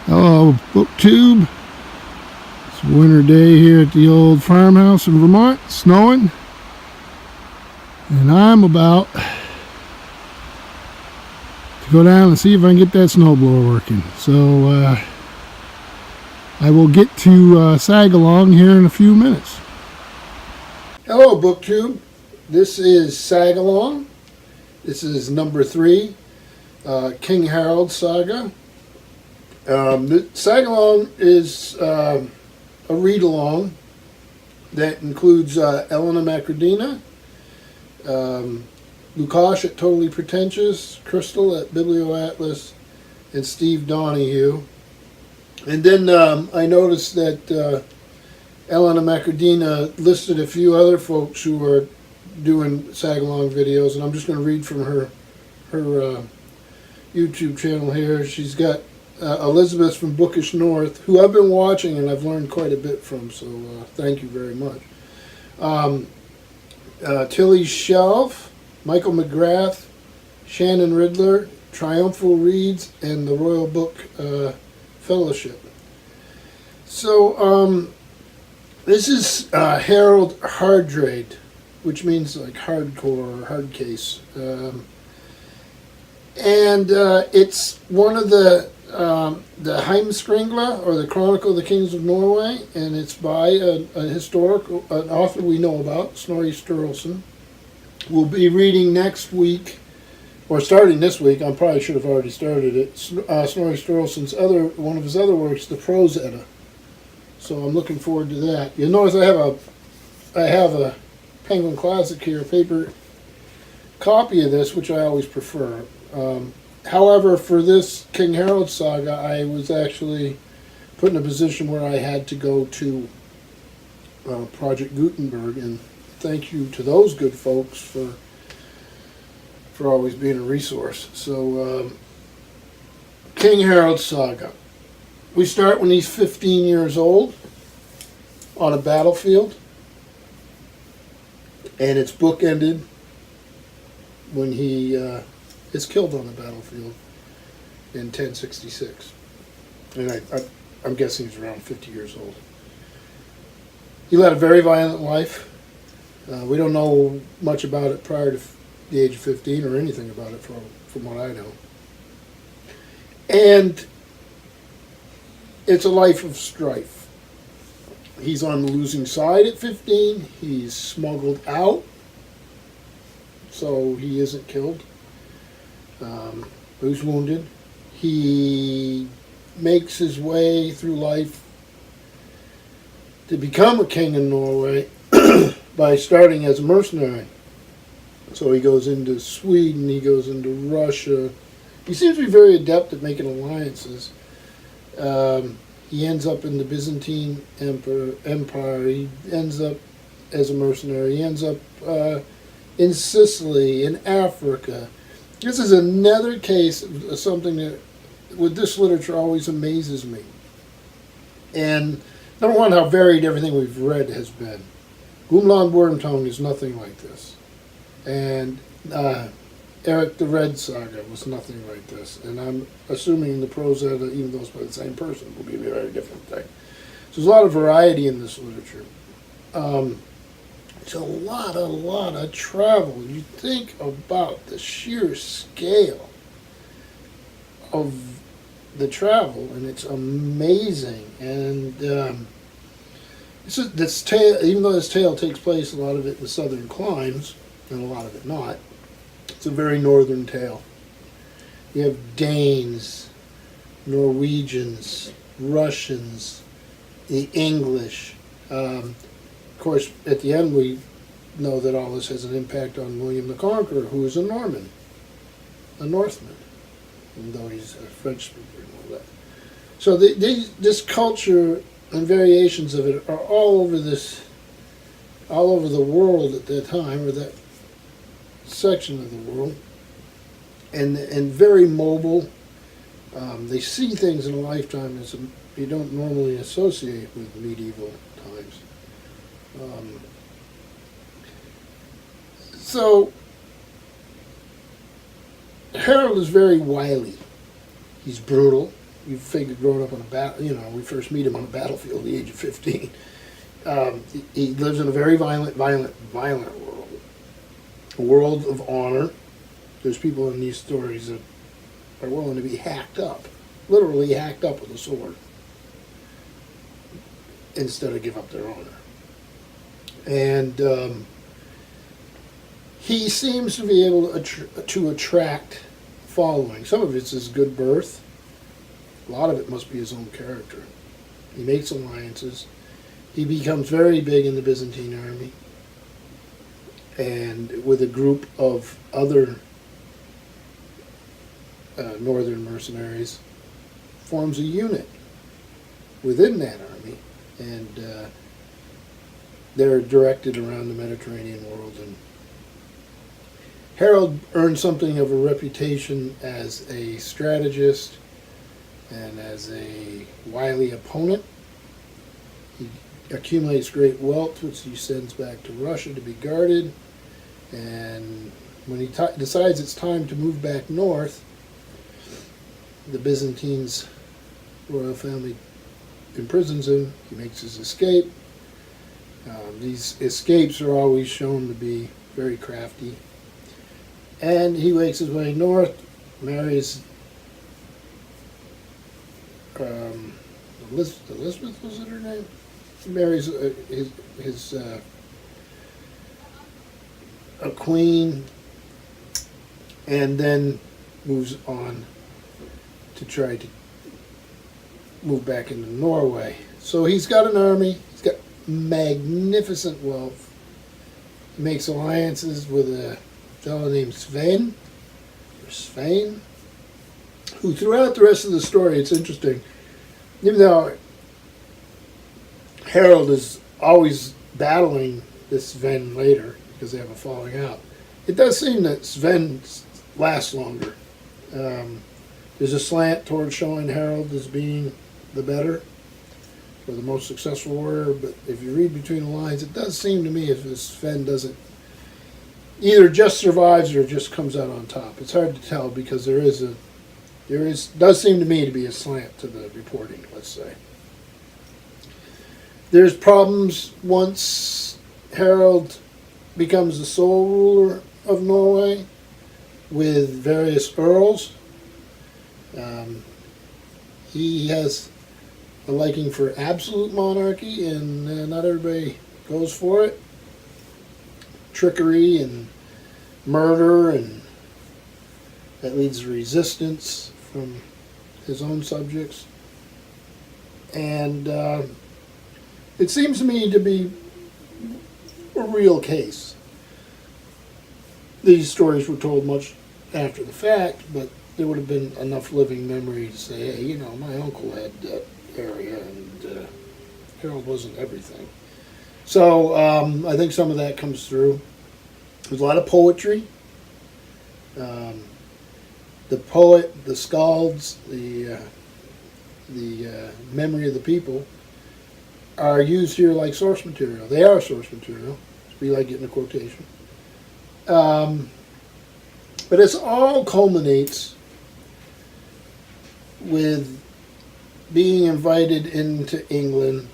Hello, BookTube. It's a winter day here at the old farmhouse in Vermont, snowing, and I'm about to go down and see if I can get that snowblower working. So I will get to Sagalong here in a few minutes. Hello, BookTube. This is Sagalong. This is number 3, King Harald Saga. Sagalong is a read-along that includes Elena Macrodina, Lukash at Totally Pretentious, Crystal at Biblioatlas, and Steve Donahue. And then I noticed that Elena Macrodina listed a few other folks who are doing Sagalong videos, and I'm just going to read from her YouTube channel here. She's got Elizabeth from Bookish North, who I've been watching and I've learned quite a bit from, so thank you very much. Tilly Shelf, Michael McGrath, Shannon Riddler, Triumphal Reads, and the Royal Book Fellowship. So this is Harald Hardrade, which means like hardcore or hard case. And it's one of the Heimskringla, or the Chronicle of the Kings of Norway, and it's by an author we know about, Snorri Sturluson. We'll be reading next week, or starting this week. I probably should have already started it. Snorri Sturluson's one of his other works, the Prose Edda. So I'm looking forward to that. You'll notice I have a Penguin Classic here, a paper copy of this, which I always prefer. However, for this King Harald saga, I was actually put in a position where I had to go to Project Gutenberg, and thank you to those good folks for always being a resource. So, King Harald saga. We start when he's 15 years old on a battlefield, and it's bookended when he is killed on the battlefield in 1066. And I'm guessing he's around 50 years old. He led a very violent life. We don't know much about it prior to the age of 15, or anything about it from what I know. And it's a life of strife. He's on the losing side at 15. He's smuggled out, so he isn't killed. Who's wounded. He makes his way through life to become a king in Norway by starting as a mercenary. So he goes into Sweden, he goes into Russia. He seems to be very adept at making alliances. He ends up in the Byzantine Empire. He ends up as a mercenary. He ends up in Sicily, in Africa. This is another case of something that, with this literature, always amazes me. And number one, how varied everything we've read has been. Gumland Wormtongue is nothing like this. And Eric the Red Saga was nothing like this. And I'm assuming the Prose Edda, even though it's by the same person, will be a very different thing. So there's a lot of variety in this literature. It's a lot of travel. You think about the sheer scale of the travel, and it's amazing. And this tale, even though this tale takes place, a lot of it in southern climes, and a lot of it not, it's a very northern tale. You have Danes, Norwegians, Russians, the English. Of course, at the end we know that all this has an impact on William the Conqueror, who is a Norman, a Northman, even though he's a French speaker and all that. So this culture and variations of it are all over the world at that time, or that section of the world, and very mobile. They see things in a lifetime as you don't normally associate with medieval times. So Harald is very wily. He's brutal. you figure growing up on a battle, we first meet him on a battlefield at the age of 15. He lives in a very violent world. A world of honor. There's people in these stories that are willing to be hacked up, literally hacked up with a sword, instead of give up their honor. And he seems to be able to attract following. Some of it's his good birth. A lot of it must be his own character. He makes alliances. He becomes very big in the Byzantine army, and with a group of other northern mercenaries, forms a unit within that army, and they're directed around the Mediterranean world. And Harald earned something of a reputation as a strategist and as a wily opponent. He accumulates great wealth, which he sends back to Russia to be guarded. And when he decides it's time to move back north, the Byzantines' royal family imprisons him. He makes his escape. These escapes are always shown to be very crafty. And he makes his way north, marries Elizabeth, was it her name? He marries a queen, and then moves on to try to move back into Norway. So he's got an army. He's got magnificent wealth. He makes alliances with a fellow named Svein, who throughout the rest of the story, it's interesting, even though Harald is always battling this Sven later because they have a falling out, it does seem that Sven lasts longer. There's a slant towards showing Harald as being the better or the most successful warrior, but if you read between the lines, it does seem to me as if Sven doesn't either just survives or just comes out on top. It's hard to tell because does seem to me to be a slant to the reporting, let's say. There's problems once Harald becomes the sole ruler of Norway with various earls. He has a liking for absolute monarchy, and not everybody goes for it. Trickery and murder, and that leads to resistance from his own subjects. And it seems to me to be a real case. These stories were told much after the fact, but there would have been enough living memory to say, hey, my uncle had that area, and Harald wasn't everything. So I think some of that comes through. There's a lot of poetry. The poet, the skalds, the memory of the people are used here like source material. They are source material. We like getting a quotation. But it all culminates with being invited into England,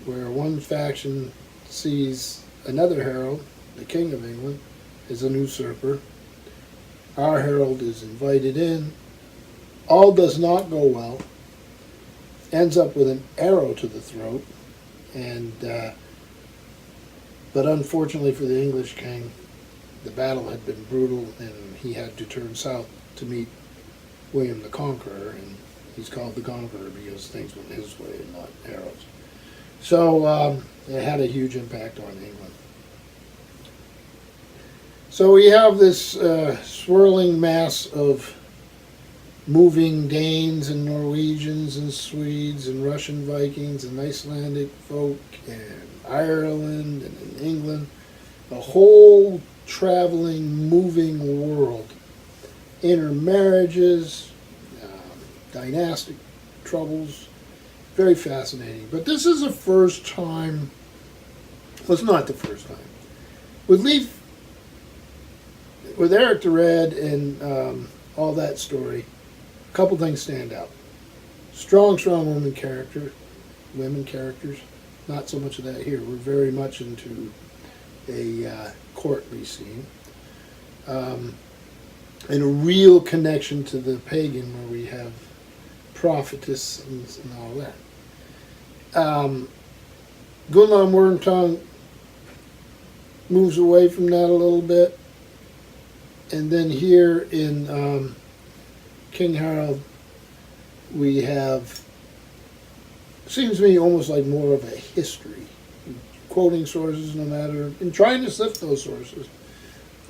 where one faction sees another Harald, the King of England, as an usurper. Our Harald is invited in. All does not go well. Ends up with an arrow to the throat. But unfortunately for the English king, the battle had been brutal, and he had to turn south to meet William the Conqueror, and he's called the Conqueror because things went his way and not Harold's. So it had a huge impact on England. So we have this swirling mass of moving Danes and Norwegians and Swedes and Russian Vikings and Icelandic folk and Ireland and in England, a whole traveling, moving world. Intermarriages, dynastic troubles, very fascinating. But this is the first time, well, it's not the first time. With Eric the Red and all that story, a couple things stand out. strong women characters. Not so much of that here. We're very much into a courtly scene. And a real connection to the pagan where we have prophetess and all that. Gunnar Morgenthau moves away from that a little bit. And then here in King Harald, we have, seems to me almost like more of a history. Quoting sources no matter, and trying to sift those sources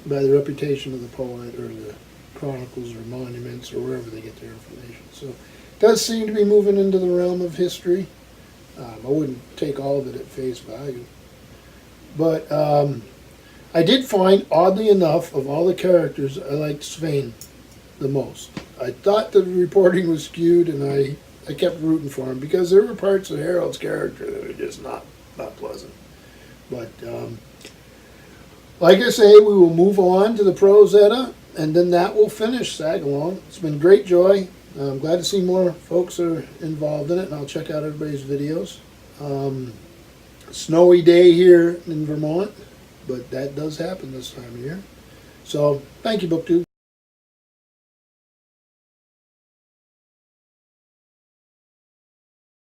by the reputation of the poet or the chronicles or monuments or wherever they get their information. So it does seem to be moving into the realm of history. I wouldn't take all of it at face value. But I did find, oddly enough, of all the characters, I liked Svein the most. I thought the reporting was skewed, and I kept rooting for him because there were parts of Harald's character that are just not pleasant. But like I say, we will move on to the Prose Edda, and then that will finish Sagalong. It's been great joy. I'm glad to see more folks are involved in it, and I'll check out everybody's videos. Snowy day here in Vermont, but that does happen this time of year. So, thank you, BookTube.